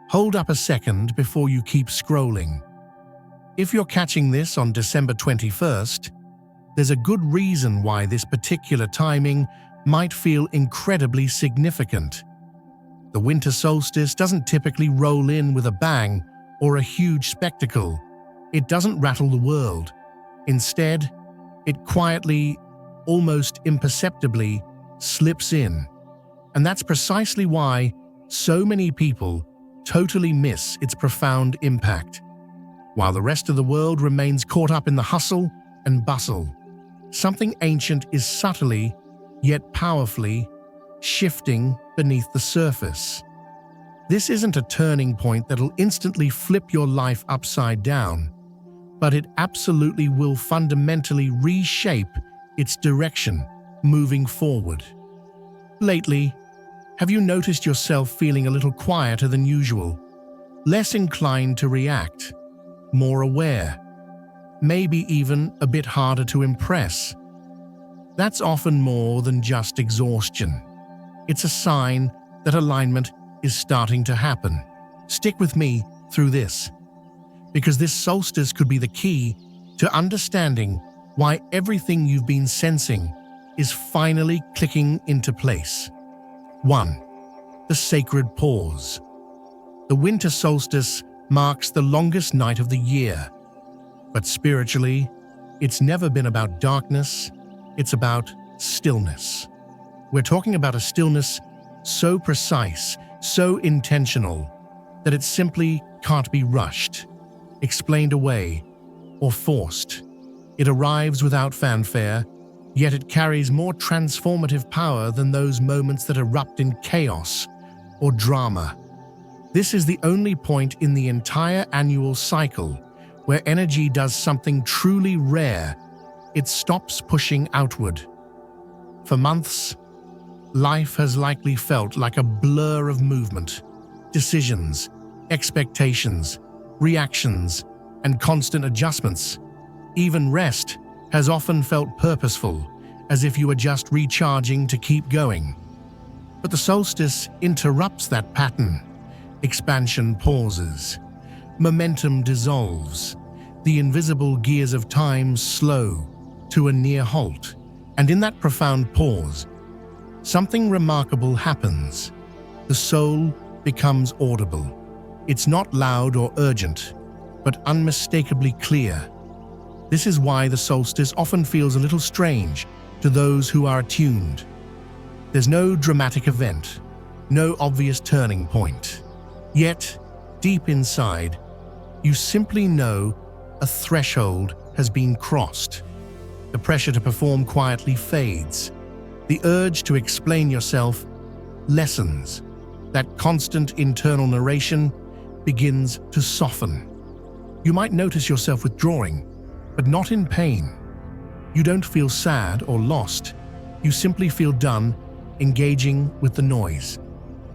hold up a second before you keep scrolling. If you're catching this on December 21st, there's a good reason why this particular timing might feel incredibly significant. The winter solstice doesn't typically roll in with a bang or a huge spectacle. It doesn't rattle the world. Instead, it quietly, almost imperceptibly, slips in. And that's precisely why so many people totally miss its profound impact. While the rest of the world remains caught up in the hustle and bustle, something ancient is subtly, yet powerfully, shifting beneath the surface. This isn't a turning point that'll instantly flip your life upside down, but it absolutely will fundamentally reshape its direction moving forward. Lately, have you noticed yourself feeling a little quieter than usual, less inclined to react, more aware, maybe even a bit harder to impress? That's often more than just exhaustion. It's a sign that alignment is starting to happen. Stick with me through this, because this solstice could be the key to understanding why everything you've been sensing is finally clicking into place. 1. The sacred pause. The winter solstice marks the longest night of the year, but spiritually, it's never been about darkness, it's about stillness. We're talking about a stillness so precise, so intentional, that it simply can't be rushed, explained away, or forced. It arrives without fanfare, yet it carries more transformative power than those moments that erupt in chaos or drama. This is the only point in the entire annual cycle where energy does something truly rare. It stops pushing outward. For months, life has likely felt like a blur of movement, decisions, expectations, reactions, and constant adjustments. Even rest has often felt purposeful, as if you were just recharging to keep going. But the solstice interrupts that pattern. Expansion pauses. Momentum dissolves. The invisible gears of time slow to a near halt. And in that profound pause, something remarkable happens. The soul becomes audible. It's not loud or urgent, but unmistakably clear. This is why the solstice often feels a little strange to those who are attuned. There's no dramatic event, no obvious turning point. Yet, deep inside, you simply know a threshold has been crossed. The pressure to perform quietly fades. The urge to explain yourself lessens. That constant internal narration begins to soften. You might notice yourself withdrawing, but not in pain. You don't feel sad or lost. You simply feel done engaging with the noise.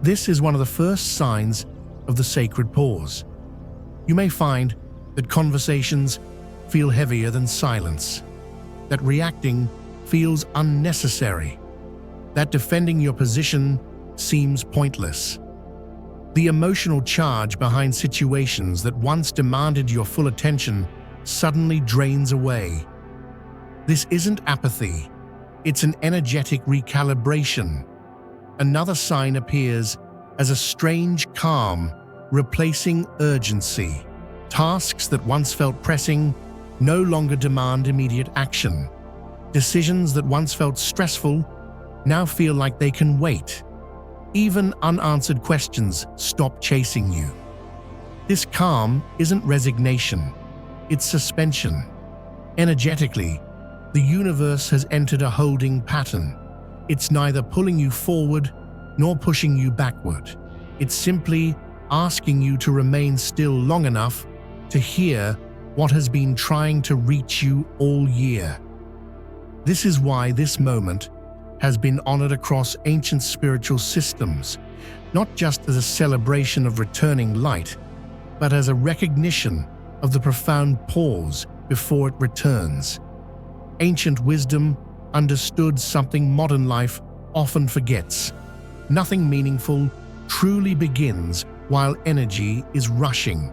This is one of the first signs of the sacred pause. You may find that conversations feel heavier than silence, that reacting feels unnecessary, that defending your position seems pointless. The emotional charge behind situations that once demanded your full attention suddenly drains away. This isn't apathy, it's an energetic recalibration. Another sign appears as a strange calm, replacing urgency. Tasks that once felt pressing no longer demand immediate action. Decisions that once felt stressful now feel like they can wait. Even unanswered questions stop chasing you. This calm isn't resignation, it's suspension. Energetically, the universe has entered a holding pattern. It's neither pulling you forward nor pushing you backward. It's simply asking you to remain still long enough to hear what has been trying to reach you all year. This is why this moment has been honored across ancient spiritual systems, not just as a celebration of returning light, but as a recognition of the profound pause before it returns. Ancient wisdom understood something modern life often forgets. Nothing meaningful truly begins while energy is rushing.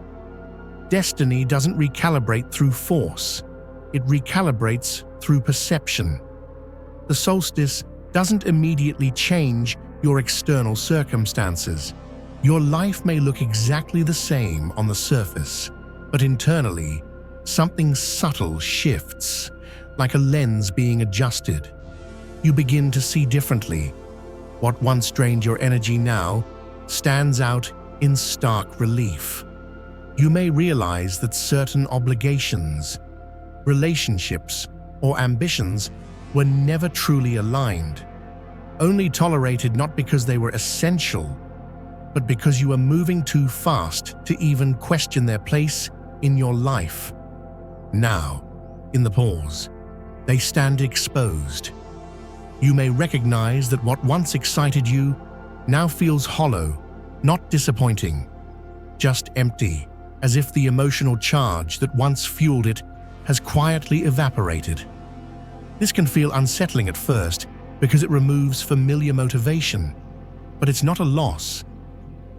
Destiny doesn't recalibrate through force, it recalibrates through perception. The solstice doesn't immediately change your external circumstances. Your life may look exactly the same on the surface, but internally, something subtle shifts, like a lens being adjusted. You begin to see differently. What once drained your energy now stands out in stark relief. You may realize that certain obligations, relationships, or ambitions were never truly aligned, only tolerated not because they were essential, but because you were moving too fast to even question their place in your life. Now, in the pause, they stand exposed. You may recognize that what once excited you now feels hollow, not disappointing, just empty, as if the emotional charge that once fueled it has quietly evaporated. This can feel unsettling at first because it removes familiar motivation, but it's not a loss.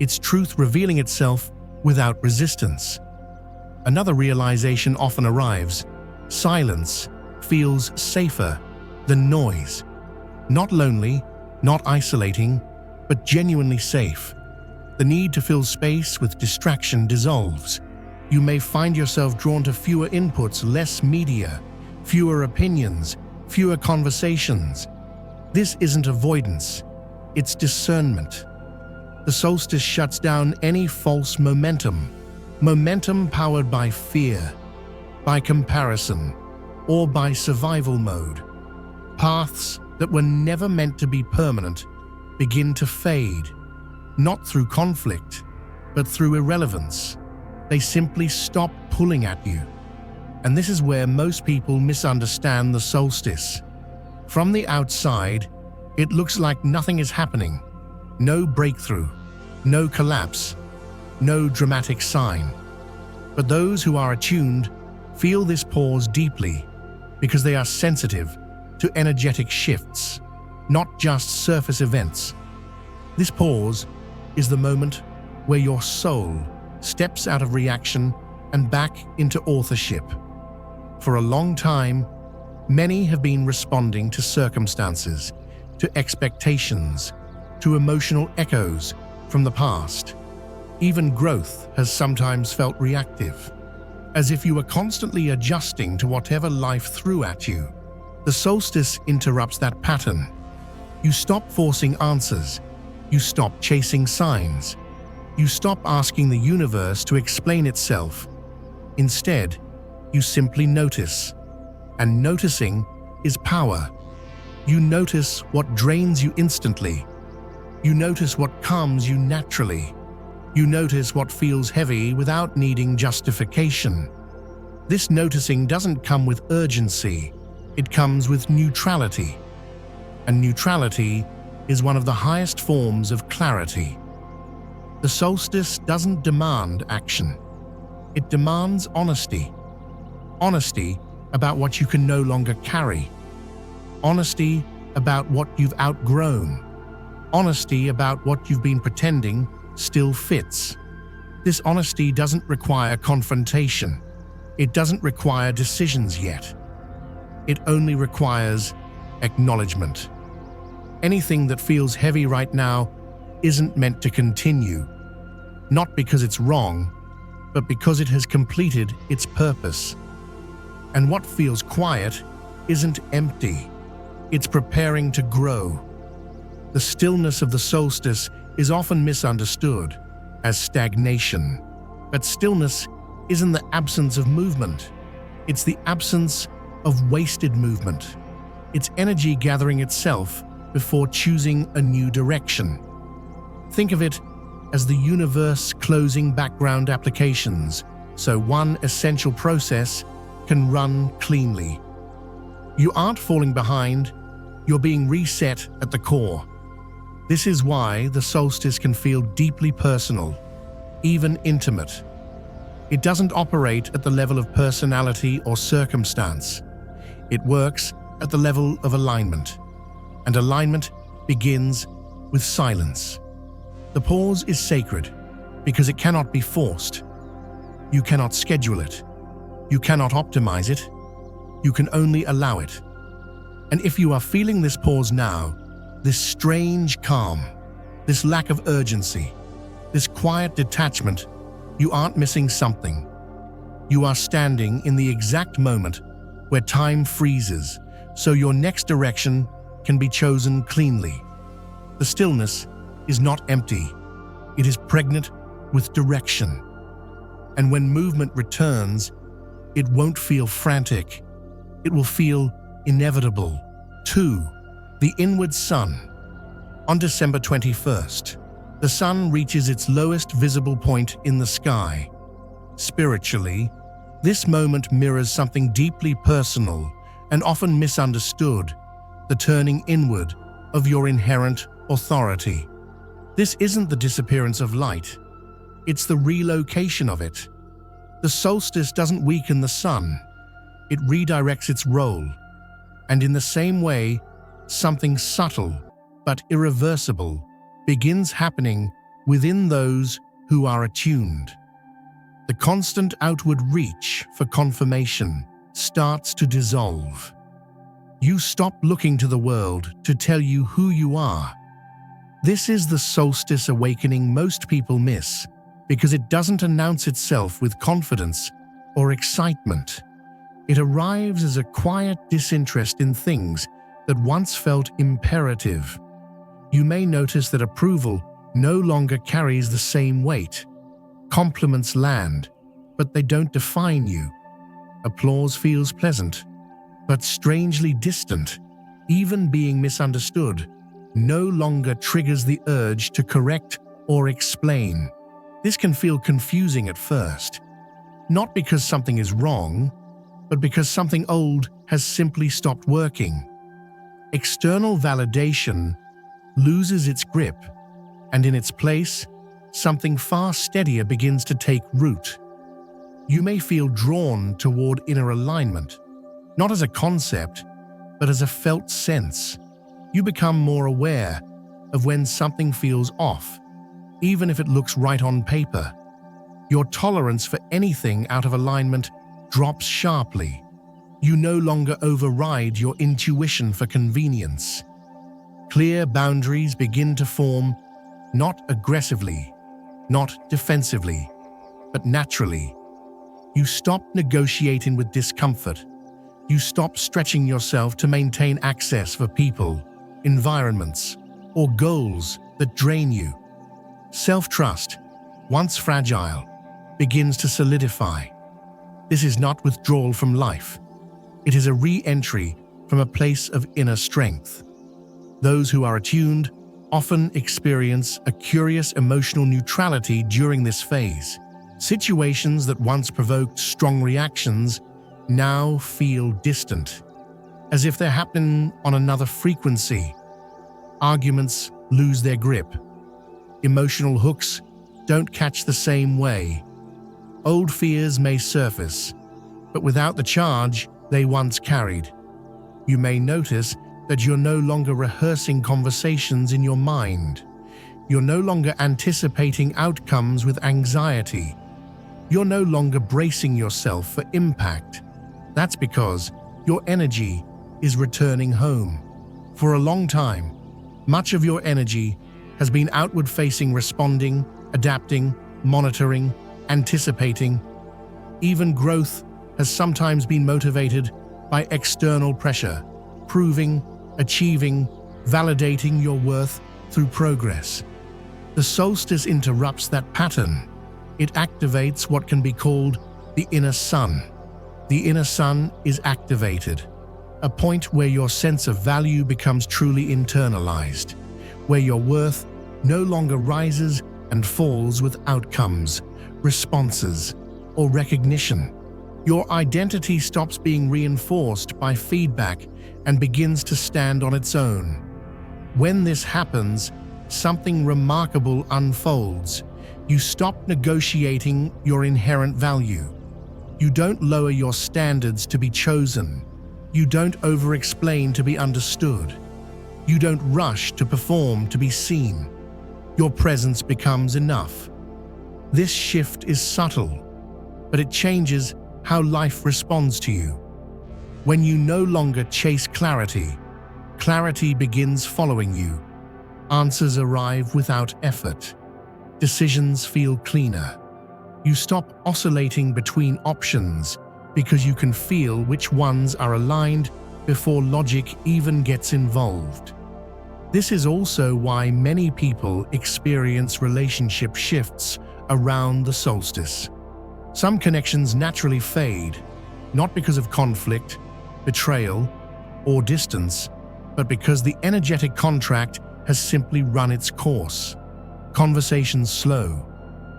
It's truth revealing itself without resistance. Another realization often arrives. Silence feels safer than noise. Not lonely, not isolating, but genuinely safe. The need to fill space with distraction dissolves. You may find yourself drawn to fewer inputs, less media, fewer opinions, fewer conversations. This isn't avoidance, it's discernment. The solstice shuts down any false momentum powered by fear, by comparison, or by survival mode. Paths that were never meant to be permanent begin to fade, not through conflict, but through irrelevance. They simply stop pulling at you. And this is where most people misunderstand the solstice. From the outside, it looks like nothing is happening. No breakthrough, no collapse, no dramatic sign. But those who are attuned feel this pause deeply because they are sensitive to energetic shifts, not just surface events. This pause is the moment where your soul steps out of reaction and back into authorship. For a long time, many have been responding to circumstances, to expectations, to emotional echoes from the past. Even growth has sometimes felt reactive, as if you were constantly adjusting to whatever life threw at you. The solstice interrupts that pattern. You stop forcing answers. You stop chasing signs. You stop asking the universe to explain itself. Instead, you simply notice. And noticing is power. You notice what drains you instantly. You notice what calms you naturally. You notice what feels heavy without needing justification. This noticing doesn't come with urgency. It comes with neutrality. And neutrality is one of the highest forms of clarity. The solstice doesn't demand action. It demands honesty. Honesty about what you can no longer carry. Honesty about what you've outgrown. Honesty about what you've been pretending still fits. This honesty doesn't require confrontation. It doesn't require decisions yet. It only requires acknowledgement. Anything that feels heavy right now isn't meant to continue, not because it's wrong, but because it has completed its purpose. And what feels quiet isn't empty. It's preparing to grow. The stillness of the solstice is often misunderstood as stagnation. But stillness isn't the absence of movement. It's the absence of wasted movement. It's energy gathering itself before choosing a new direction. Think of it as the universe closing background applications, so one essential process can run cleanly. You aren't falling behind, you're being reset at the core. This is why the solstice can feel deeply personal, even intimate. It doesn't operate at the level of personality or circumstance. It works at the level of alignment. And alignment begins with silence. The pause is sacred. because it cannot be forced. You cannot schedule it. You cannot optimize it. You can only allow it. And if you are feeling this pause now, this strange calm, this lack of urgency, this quiet detachment, you aren't missing something. You are standing in the exact moment where time freezes, so your next direction can be chosen cleanly. The stillness is not empty. It is pregnant with direction. And when movement returns, it won't feel frantic. It will feel inevitable. 2. The inward sun. On December 21st, the sun reaches its lowest visible point in the sky. Spiritually, this moment mirrors something deeply personal and often misunderstood, the turning inward of your inherent authority. This isn't the disappearance of light, it's the relocation of it. The solstice doesn't weaken the sun, it redirects its role. And in the same way, something subtle but irreversible begins happening within those who are attuned. The constant outward reach for confirmation starts to dissolve. You stop looking to the world to tell you who you are. This is the solstice awakening most people miss because it doesn't announce itself with confidence or excitement. It arrives as a quiet disinterest in things that once felt imperative. You may notice that approval no longer carries the same weight. Compliments land, but they don't define you. Applause feels pleasant, but strangely distant. Even being misunderstood no longer triggers the urge to correct or explain. This can feel confusing at first, not because something is wrong, but because something old has simply stopped working. External validation loses its grip, and in its place, something far steadier begins to take root. You may feel drawn toward inner alignment, not as a concept, but as a felt sense. You become more aware of when something feels off, even if it looks right on paper. Your tolerance for anything out of alignment drops sharply. You no longer override your intuition for convenience. Clear boundaries begin to form, not aggressively, not defensively, but naturally. You stop negotiating with discomfort. You stop stretching yourself to maintain access for people, environments, or goals that drain you. Self-trust, once fragile, begins to solidify. This is not withdrawal from life. It is a re-entry from a place of inner strength. Those who are attuned often experience a curious emotional neutrality during this phase. Situations that once provoked strong reactions now feel distant, as if they're happening on another frequency. Arguments lose their grip. Emotional hooks don't catch the same way. Old fears may surface, but without the charge they once carried. You may notice that you're no longer rehearsing conversations in your mind. You're no longer anticipating outcomes with anxiety. You're no longer bracing yourself for impact. That's because your energy is returning home. For a long time, much of your energy has been outward-facing, responding, adapting, monitoring, anticipating. Even growth has sometimes been motivated by external pressure, proving, achieving, validating your worth through progress. The solstice interrupts that pattern. It activates what can be called the inner sun. The inner sun is activated, a point where your sense of value becomes truly internalized, where your worth no longer rises and falls with outcomes, responses, or recognition. Your identity stops being reinforced by feedback and begins to stand on its own. When this happens, something remarkable unfolds. You stop negotiating your inherent value. You don't lower your standards to be chosen. You don't over-explain to be understood. You don't rush to perform to be seen. Your presence becomes enough. This shift is subtle, but it changes how life responds to you. When you no longer chase clarity, clarity begins following you. Answers arrive without effort. Decisions feel cleaner. You stop oscillating between options because you can feel which ones are aligned before logic even gets involved. This is also why many people experience relationship shifts around the solstice. Some connections naturally fade, not because of conflict, betrayal, or distance, but because the energetic contract has simply run its course. Conversations slow.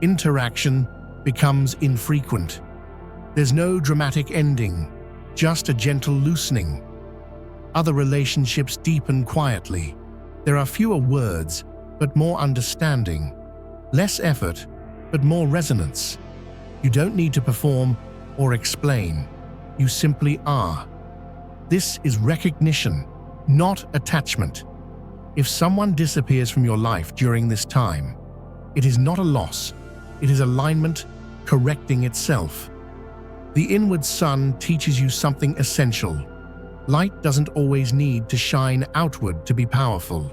Interaction becomes infrequent. There's no dramatic ending, just a gentle loosening. Other relationships deepen quietly. There are fewer words, but more understanding. Less effort, but more resonance. You don't need to perform or explain. You simply are. This is recognition, not attachment. If someone disappears from your life during this time, it is not a loss. It is alignment correcting itself. The inward sun teaches you something essential. Light doesn't always need to shine outward to be powerful.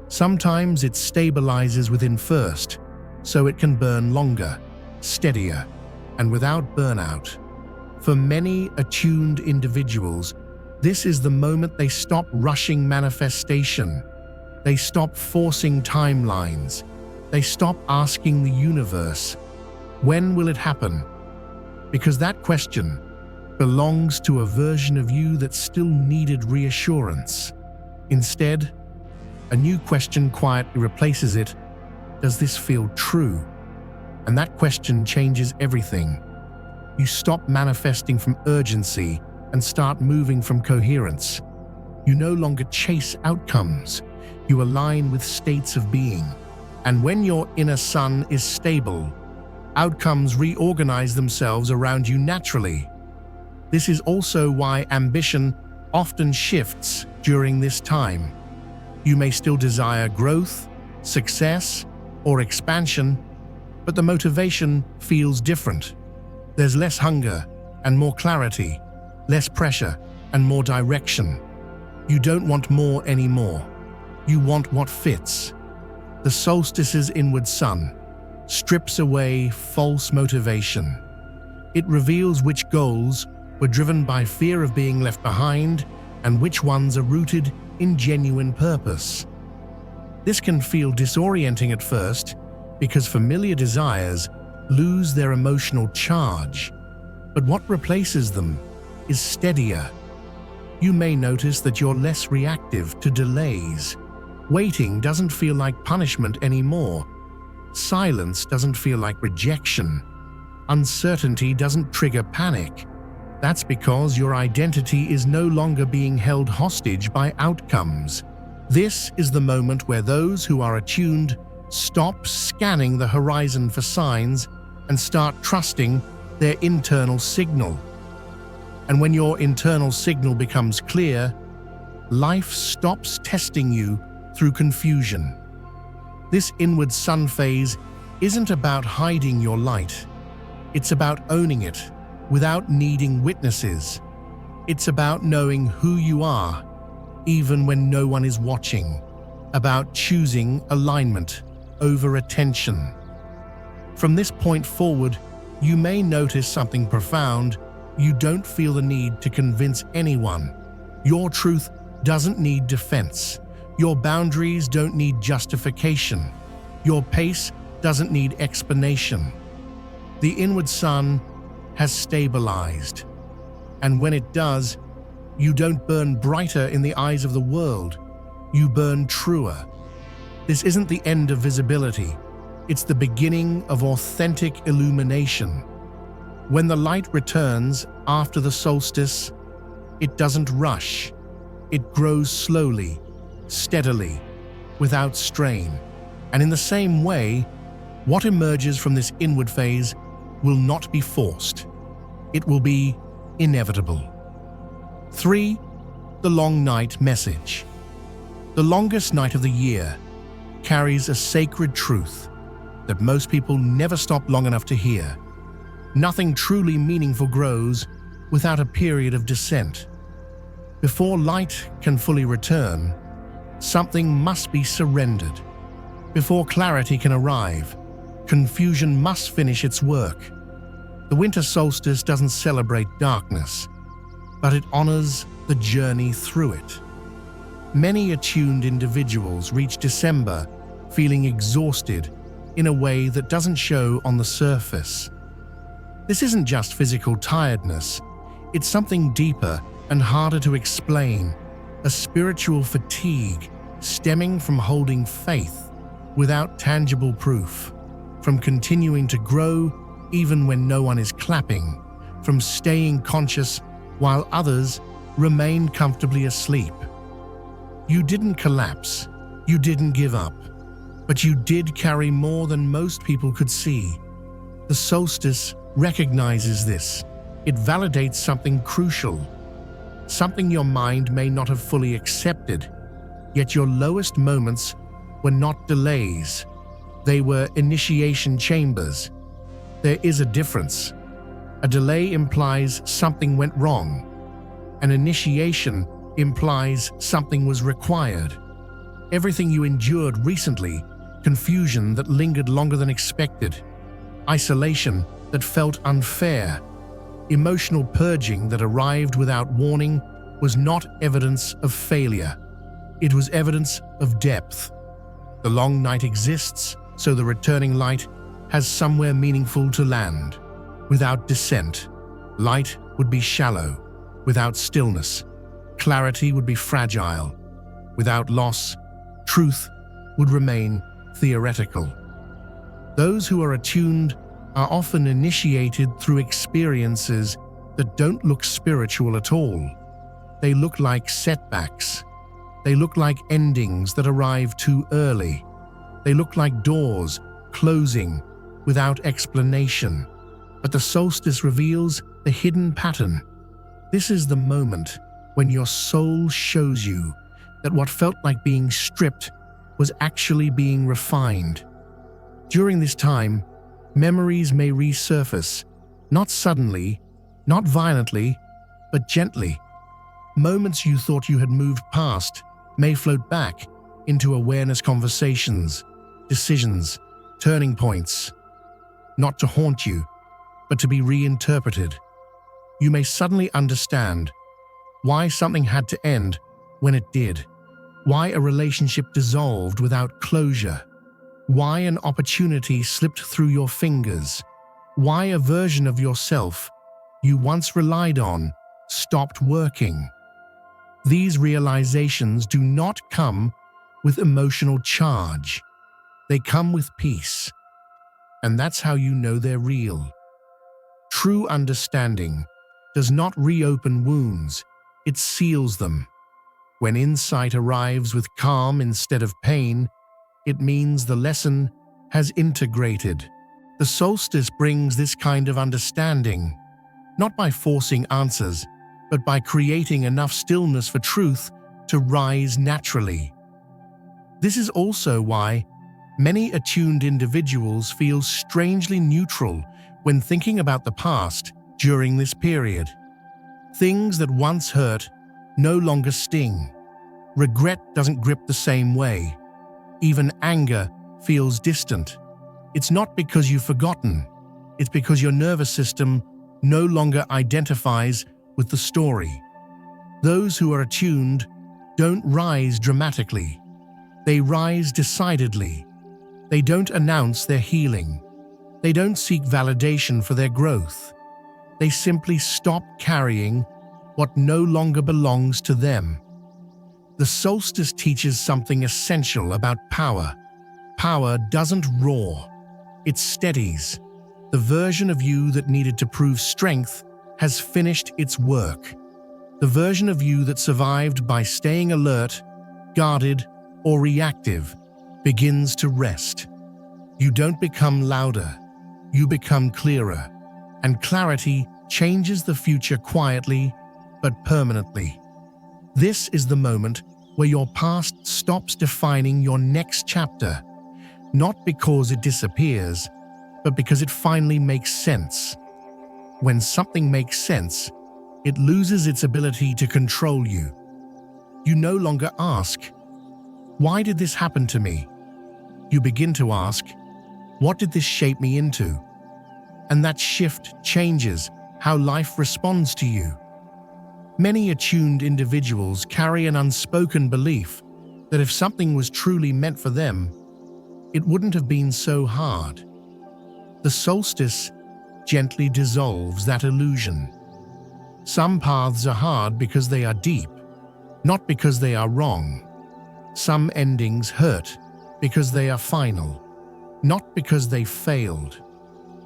Sometimes it stabilizes within first, so it can burn longer, steadier, and without burnout. For many attuned individuals, this is the moment they stop rushing manifestation. They stop forcing timelines. They stop asking the universe, when will it happen? Because that question belongs to a version of you that still needed reassurance. Instead, a new question quietly replaces it. Does this feel true? And that question changes everything. You stop manifesting from urgency and start moving from coherence. You no longer chase outcomes. You align with states of being. And when your inner sun is stable, outcomes reorganize themselves around you naturally. This is also why ambition often shifts during this time. You may still desire growth, success, or expansion, but the motivation feels different. There's less hunger and more clarity, less pressure and more direction. You don't want more anymore. You want what fits. The solstice's inward sun strips away false motivation. It reveals which goals were driven by fear of being left behind and which ones are rooted in genuine purpose. This can feel disorienting at first because familiar desires lose their emotional charge, but what replaces them is steadier. You may notice that you're less reactive to delays. Waiting doesn't feel like punishment anymore. Silence doesn't feel like rejection. Uncertainty doesn't trigger panic. That's because your identity is no longer being held hostage by outcomes. This is the moment where those who are attuned stop scanning the horizon for signs and start trusting their internal signal. And when your internal signal becomes clear, life stops testing you through confusion. This inward sun phase isn't about hiding your light. It's about owning it without needing witnesses. It's about knowing who you are, even when no one is watching. About choosing alignment over attention. From this point forward, you may notice something profound. You don't feel the need to convince anyone. Your truth doesn't need defense. Your boundaries don't need justification. Your pace doesn't need explanation. The inward sun has stabilized. And when it does, you don't burn brighter in the eyes of the world. You burn truer. This isn't the end of visibility. It's the beginning of authentic illumination. When the light returns after the solstice, it doesn't rush. It grows slowly, steadily, without strain. And in the same way, what emerges from this inward phase will not be forced. It will be inevitable. 3. The long night message. The longest night of the year carries a sacred truth. that most people never stop long enough to hear. Nothing truly meaningful grows without a period of descent. Before light can fully return, something must be surrendered. Before clarity can arrive, confusion must finish its work. The winter solstice doesn't celebrate darkness, but it honors the journey through it. Many attuned individuals reach December feeling exhausted in a way that doesn't show on the surface. This isn't just physical tiredness, it's something deeper and harder to explain, a spiritual fatigue stemming from holding faith without tangible proof, from continuing to grow even when no one is clapping, from staying conscious while others remain comfortably asleep. You didn't collapse, you didn't give up, but you did carry more than most people could see. The solstice recognizes this. It validates something crucial, something your mind may not have fully accepted, yet your lowest moments were not delays. They were initiation chambers. There is a difference. A delay implies something went wrong. An initiation implies something was required. Everything you endured recently, confusion that lingered longer than expected, isolation that felt unfair, emotional purging that arrived without warning, was not evidence of failure. It was evidence of depth. The long night exists, so the returning light has somewhere meaningful to land. Without descent, light would be shallow. Without stillness, clarity would be fragile. Without loss, truth would remain theoretical. Those who are attuned are often initiated through experiences that don't look spiritual at all. They look like setbacks. They look like endings that arrive too early. They look like doors closing without explanation. But the solstice reveals the hidden pattern. This is the moment when your soul shows you that what felt like being stripped was actually being refined. During this time, memories may resurface, not suddenly, not violently, but gently. Moments you thought you had moved past may float back into awareness conversations, decisions, turning points, not to haunt you, but to be reinterpreted. You may suddenly understand why something had to end when it did, why a relationship dissolved without closure, why an opportunity slipped through your fingers, why a version of yourself you once relied on stopped working. These realizations do not come with emotional charge. They come with peace. And that's how you know they're real. True understanding does not reopen wounds, it seals them. When insight arrives with calm instead of pain, it means the lesson has integrated. The solstice brings this kind of understanding, not by forcing answers, but by creating enough stillness for truth to rise naturally. This is also why many attuned individuals feel strangely neutral when thinking about the past during this period. Things that once hurt no longer sting. Regret doesn't grip the same way. Even anger feels distant. It's not because you've forgotten. It's because your nervous system no longer identifies with the story. Those who are attuned don't rise dramatically. They rise decidedly. They don't announce their healing. They don't seek validation for their growth. They simply stop carrying what no longer belongs to them. The solstice teaches something essential about power. Power doesn't roar. It steadies. The version of you that needed to prove strength has finished its work. The version of you that survived by staying alert, guarded, or reactive begins to rest. You don't become louder. You become clearer. And clarity changes the future quietly but permanently. This is the moment where your past stops defining your next chapter. not because it disappears, but because it finally makes sense. When something makes sense, it loses its ability to control you. You no longer ask, "Why did this happen to me?" You begin to ask, "What did this shape me into?" And that shift changes how life responds to you. Many attuned individuals carry an unspoken belief that if something was truly meant for them, it wouldn't have been so hard. The solstice gently dissolves that illusion. Some paths are hard because they are deep, not because they are wrong. Some endings hurt because they are final, not because they failed.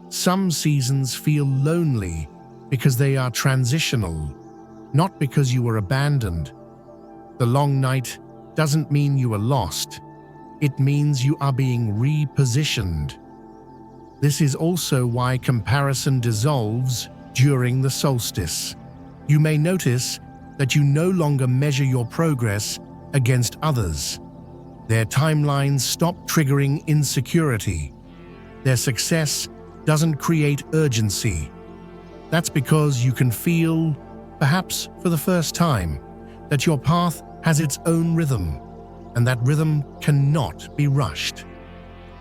Some seasons feel lonely because they are transitional, not because you were abandoned. The long night doesn't mean you are lost. It means you are being repositioned. This is also why comparison dissolves during the solstice. You may notice that you no longer measure your progress against others. Their timelines stop triggering insecurity. Their success doesn't create urgency. That's because you can feel, perhaps for the first time, that your path has its own rhythm, and that rhythm cannot be rushed.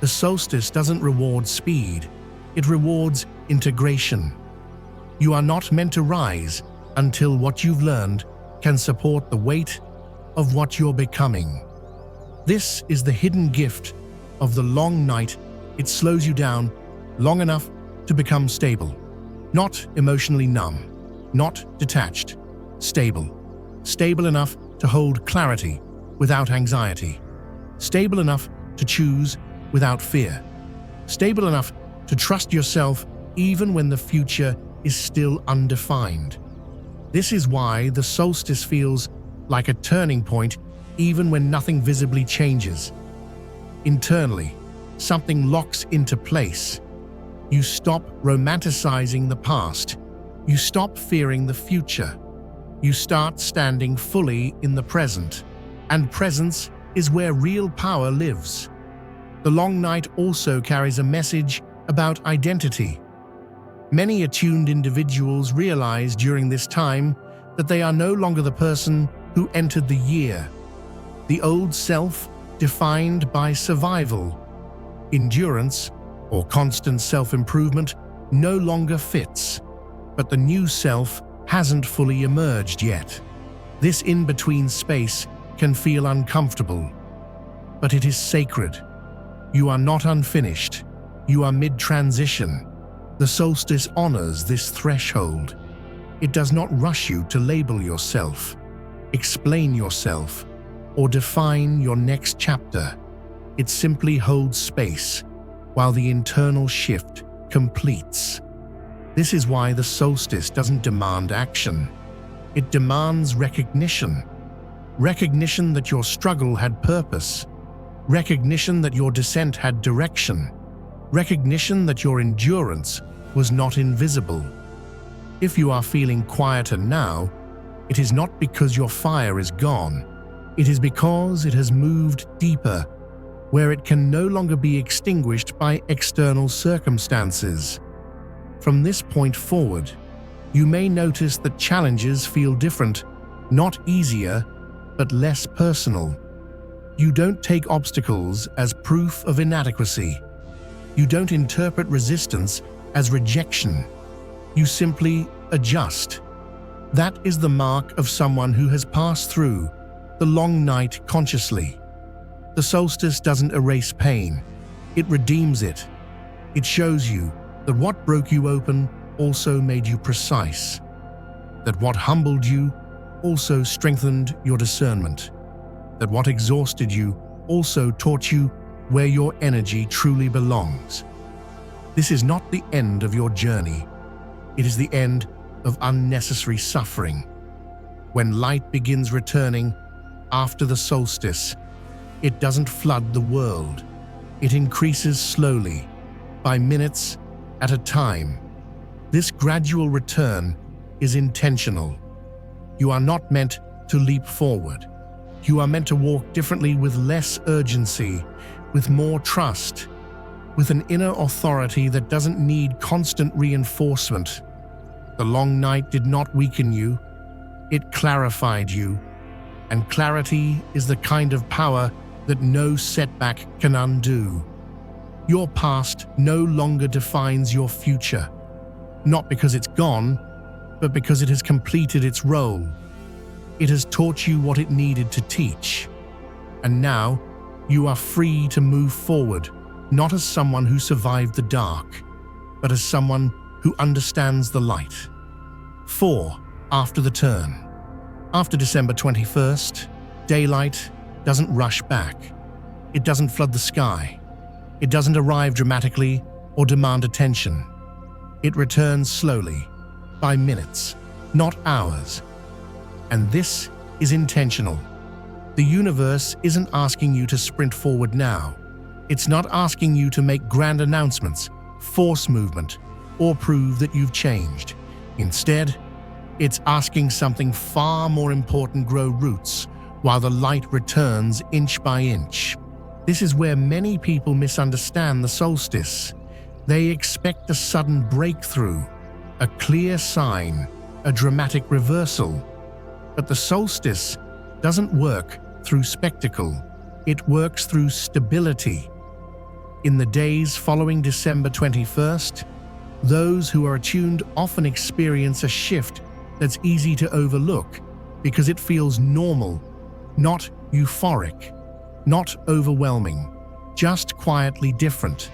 The solstice doesn't reward speed, it rewards integration. You are not meant to rise until what you've learned can support the weight of what you're becoming. This is the hidden gift of the long night. It slows you down long enough to become stable. Not emotionally numb, not detached, stable. Stable enough to hold clarity without anxiety. Stable enough to choose without fear. Stable enough to trust yourself even when the future is still undefined. This is why the solstice feels like a turning point even when nothing visibly changes. Internally, something locks into place. You stop romanticizing the past. You stop fearing the future. You start standing fully in the present. And presence is where real power lives. The long night also carries a message about identity. Many attuned individuals realize during this time that they are no longer the person who entered the year. The old self, defined by survival, endurance, or constant self-improvement, no longer fits. But the new self hasn't fully emerged yet. This in-between space can feel uncomfortable, but it is sacred. You are not unfinished. You are mid-transition. The solstice honors this threshold. It does not rush you to label yourself, explain yourself, or define your next chapter. It simply holds space while the internal shift completes. This is why the solstice doesn't demand action. It demands recognition. Recognition that your struggle had purpose. Recognition that your descent had direction. Recognition that your endurance was not invisible. If you are feeling quieter now, it is not because your fire is gone. It is because it has moved deeper, where it can no longer be extinguished by external circumstances. From this point forward, you may notice that challenges feel different, not easier, but less personal. You don't take obstacles as proof of inadequacy. You don't interpret resistance as rejection. You simply adjust. That is the mark of someone who has passed through the long night consciously. The solstice doesn't erase pain. It redeems it. It shows you that what broke you open also made you precise. That what humbled you also strengthened your discernment. That what exhausted you also taught you where your energy truly belongs. This is not the end of your journey. It is the end of unnecessary suffering. When light begins returning after the solstice, it doesn't flood the world. It increases slowly, by minutes at a time. This gradual return is intentional. You are not meant to leap forward. You are meant to walk differently with less urgency, with more trust, with an inner authority that doesn't need constant reinforcement. The long night did not weaken you, it clarified you, and clarity is the kind of power that no setback can undo. Your past no longer defines your future, not because it's gone, but because it has completed its role. It has taught you what it needed to teach, and now you are free to move forward, not as someone who survived the dark, but as someone who understands the light. 4. After the turn. After December 21st, daylight doesn't rush back. It doesn't flood the sky. It doesn't arrive dramatically or demand attention. It returns slowly, by minutes, not hours. And this is intentional. The universe isn't asking you to sprint forward now. It's not asking you to make grand announcements, force movement, or prove that you've changed. Instead, it's asking something far more important: grow roots while the light returns inch by inch. This is where many people misunderstand the solstice. They expect a sudden breakthrough, a clear sign, a dramatic reversal. But the solstice doesn't work through spectacle. It works through stability. In the days following December 21st, those who are attuned often experience a shift that's easy to overlook because it feels normal, not euphoric, not overwhelming, just quietly different.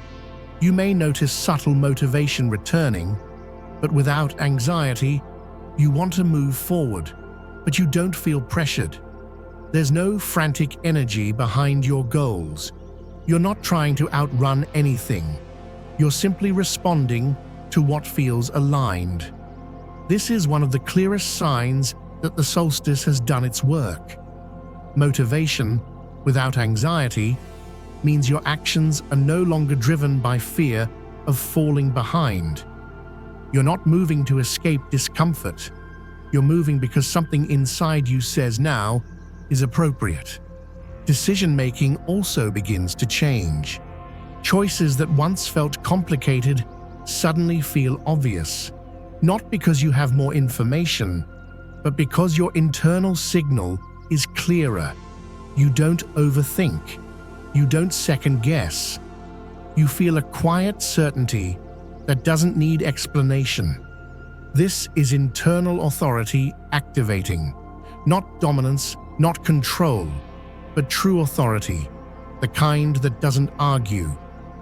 You may notice subtle motivation returning, but without anxiety. You want to move forward, but you don't feel pressured. There's no frantic energy behind your goals. You're not trying to outrun anything. You're simply responding to what feels aligned. This is one of the clearest signs that the solstice has done its work. Motivation without anxiety means your actions are no longer driven by fear of falling behind. You're not moving to escape discomfort. You're moving because something inside you says now is appropriate. Decision-making also begins to change. Choices that once felt complicated suddenly feel obvious, not because you have more information, but because your internal signal is clearer. You don't overthink. You don't second-guess. You feel a quiet certainty that doesn't need explanation. This is internal authority activating, not dominance, not control, but true authority, the kind that doesn't argue,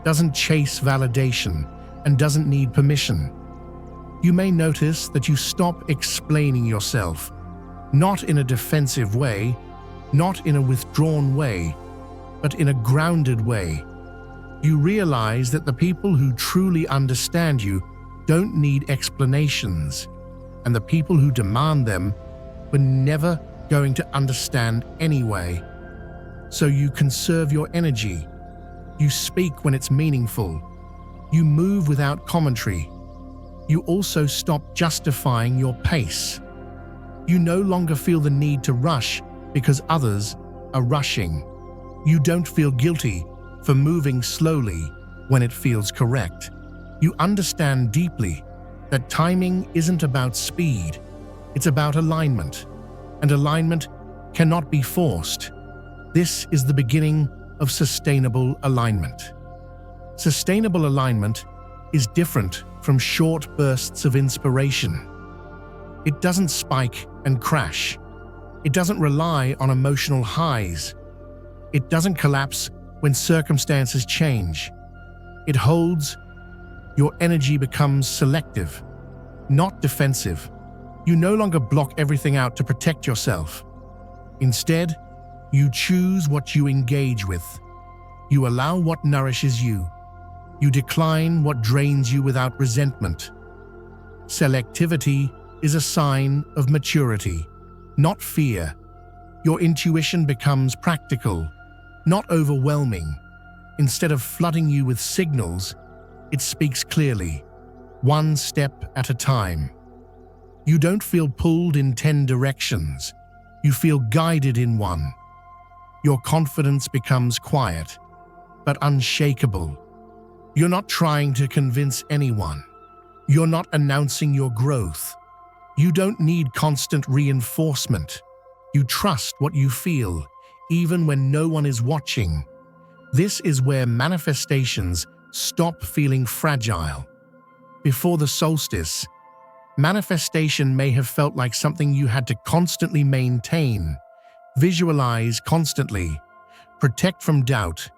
doesn't chase validation, and doesn't need permission. You may notice that you stop explaining yourself, not in a defensive way, not in a withdrawn way, but in a grounded way. You realize that the people who truly understand you don't need explanations, and the people who demand them were never going to understand anyway. So you conserve your energy. You speak when it's meaningful. You move without commentary. You also stop justifying your pace. You no longer feel the need to rush because others are rushing. You don't feel guilty for moving slowly when it feels correct. You understand deeply that timing isn't about speed, it's about alignment, and alignment cannot be forced. This is the beginning of sustainable alignment. Sustainable alignment is different from short bursts of inspiration. It doesn't spike and crash. It doesn't rely on emotional highs. It doesn't collapse when circumstances change. It holds. Your energy becomes selective, not defensive. You no longer block everything out to protect yourself. Instead, you choose what you engage with. You allow what nourishes you. You decline what drains you without resentment. Selectivity is a sign of maturity, not fear. Your intuition becomes practical, not overwhelming. Instead of flooding you with signals, it speaks clearly, one step at a time. You don't feel pulled in 10 directions. You feel guided in one. Your confidence becomes quiet, but unshakable. You're not trying to convince anyone. You're not announcing your growth. You don't need constant reinforcement. You trust what you feel, even when no one is watching. This is where manifestations stop feeling fragile. Before the solstice, manifestation may have felt like something you had to constantly maintain, visualize constantly, protect from doubt,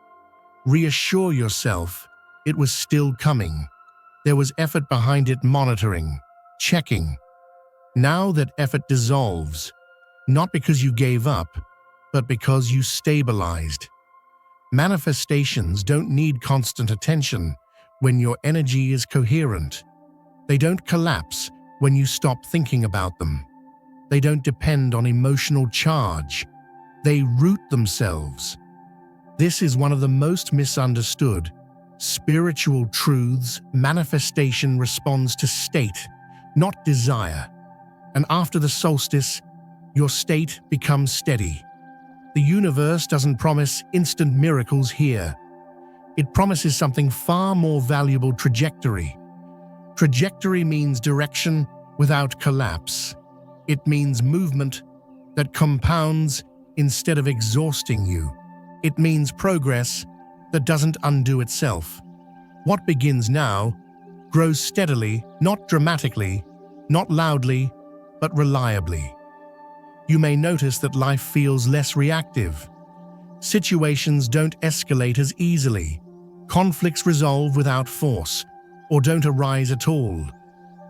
reassure yourself it was still coming. There was effort behind it, monitoring, checking. Now that effort dissolves, not because you gave up, but because you stabilized. Manifestations don't need constant attention when your energy is coherent. They don't collapse when you stop thinking about them. They don't depend on emotional charge. They root themselves. This is one of the most misunderstood spiritual truths. Manifestation responds to state, not desire. And after the solstice, your state becomes steady. The universe doesn't promise instant miracles here. It promises something far more valuable: trajectory. Trajectory means direction without collapse. It means movement that compounds instead of exhausting you. It means progress that doesn't undo itself. What begins now grows steadily, not dramatically, not loudly, but reliably. You may notice that life feels less reactive. Situations don't escalate as easily. Conflicts resolve without force, or don't arise at all.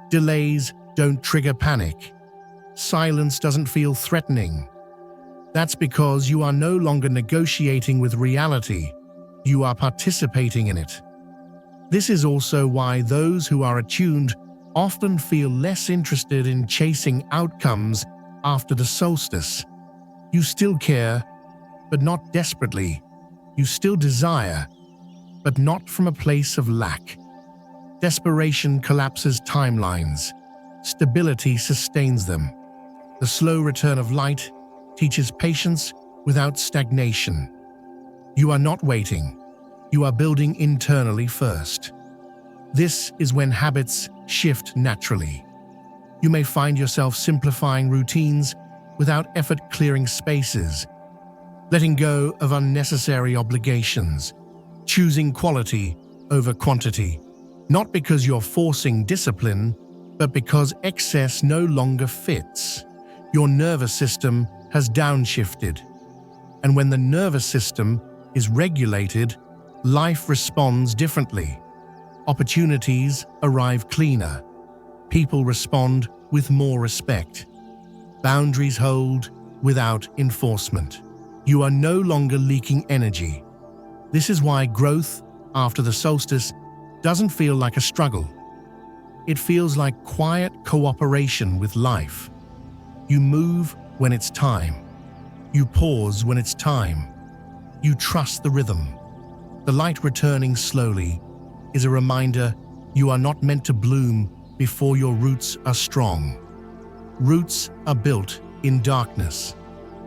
Delays don't trigger panic. Silence doesn't feel threatening. That's because you are no longer negotiating with reality. You are participating in it. This is also why those who are attuned often feel less interested in chasing outcomes after the solstice. You still care, but not desperately. You still desire, but not from a place of lack. Desperation collapses timelines. Stability sustains them. The slow return of light teaches patience without stagnation. You are not waiting. You are building internally first. This is when habits shift naturally. You may find yourself simplifying routines without effort, clearing spaces, letting go of unnecessary obligations, choosing quality over quantity, not because you're forcing discipline, but because excess no longer fits. Your nervous system has downshifted. And when the nervous system is regulated, life responds differently. Opportunities arrive cleaner. People respond with more respect. Boundaries hold without enforcement. You are no longer leaking energy. This is why growth after the solstice doesn't feel like a struggle. It feels like quiet cooperation with life. You move when it's time. You pause when it's time. You trust the rhythm. The light returning slowly is a reminder you are not meant to bloom before your roots are strong. Roots are built in darkness.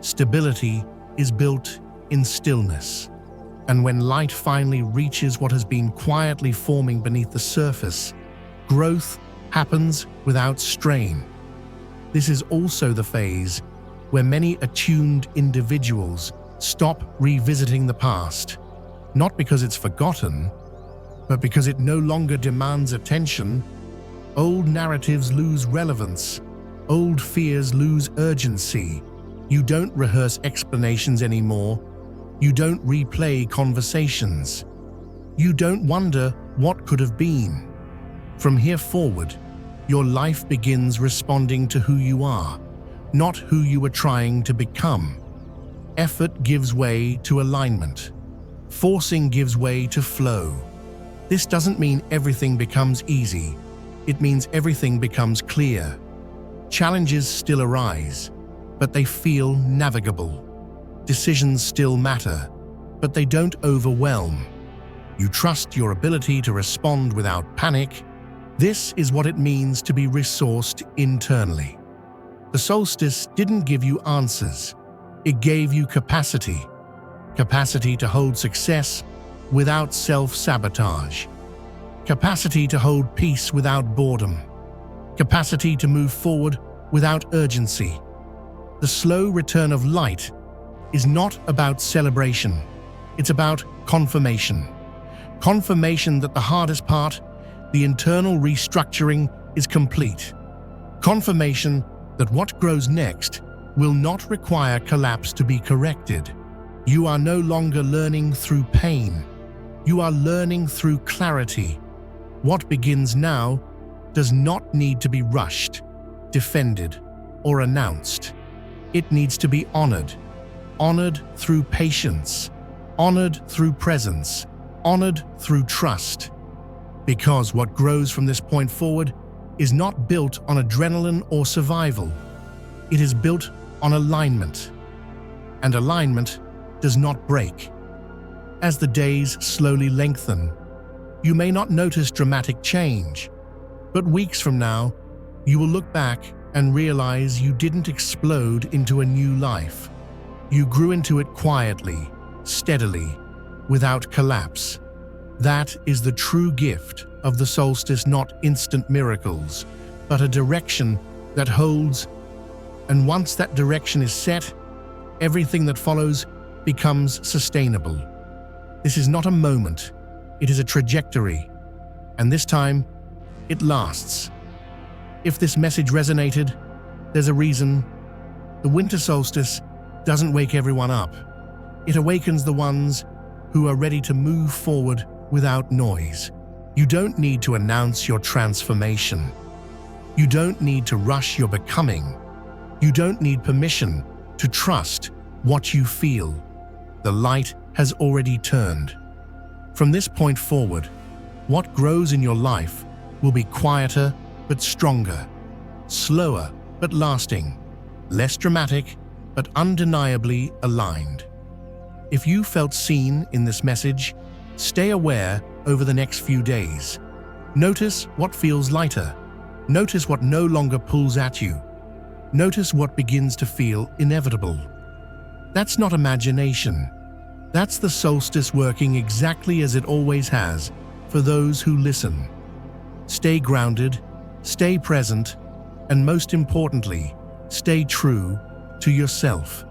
Stability is built in stillness. And when light finally reaches what has been quietly forming beneath the surface, growth happens without strain. This is also the phase where many attuned individuals stop revisiting the past, not because it's forgotten, but because it no longer demands attention. Old narratives lose relevance. Old fears lose urgency. You don't rehearse explanations anymore. You don't replay conversations. You don't wonder what could have been. From here forward, your life begins responding to who you are, not who you were trying to become. Effort gives way to alignment. Forcing gives way to flow. This doesn't mean everything becomes easy. It means everything becomes clear. Challenges still arise, but they feel navigable. Decisions still matter, but they don't overwhelm. You trust your ability to respond without panic. This is what it means to be resourced internally. The solstice didn't give you answers. It gave you capacity. Capacity to hold success without self-sabotage, capacity to hold peace without boredom, capacity to move forward without urgency. The slow return of light is not about celebration, it's about confirmation. Confirmation that the hardest part, the internal restructuring, is complete. Confirmation that what grows next will not require collapse to be corrected. You are no longer learning through pain. You are learning through clarity. What begins now does not need to be rushed, defended, or announced. It needs to be honored. Honored through patience. Honored through presence. Honored through trust. Because what grows from this point forward is not built on adrenaline or survival. It is built on alignment. And alignment does not break. As the days slowly lengthen, you may not notice dramatic change, but weeks from now, you will look back and realize you didn't explode into a new life. You grew into it quietly, steadily, without collapse. That is the true gift of the solstice, not instant miracles, but a direction that holds. And once that direction is set, everything that follows becomes sustainable. This is not a moment, it is a trajectory, and this time, it lasts. If this message resonated, there's a reason. The winter solstice doesn't wake everyone up. It awakens the ones who are ready to move forward without noise. You don't need to announce your transformation. You don't need to rush your becoming. You don't need permission to trust what you feel. The light has already turned. From this point forward, what grows in your life will be quieter but stronger, slower but lasting, less dramatic but undeniably aligned. If you felt seen in this message, stay aware over the next few days. Notice what feels lighter. Notice what no longer pulls at you. Notice what begins to feel inevitable. That's not imagination. That's the solstice working exactly as it always has for those who listen. Stay grounded, stay present, and most importantly, stay true to yourself.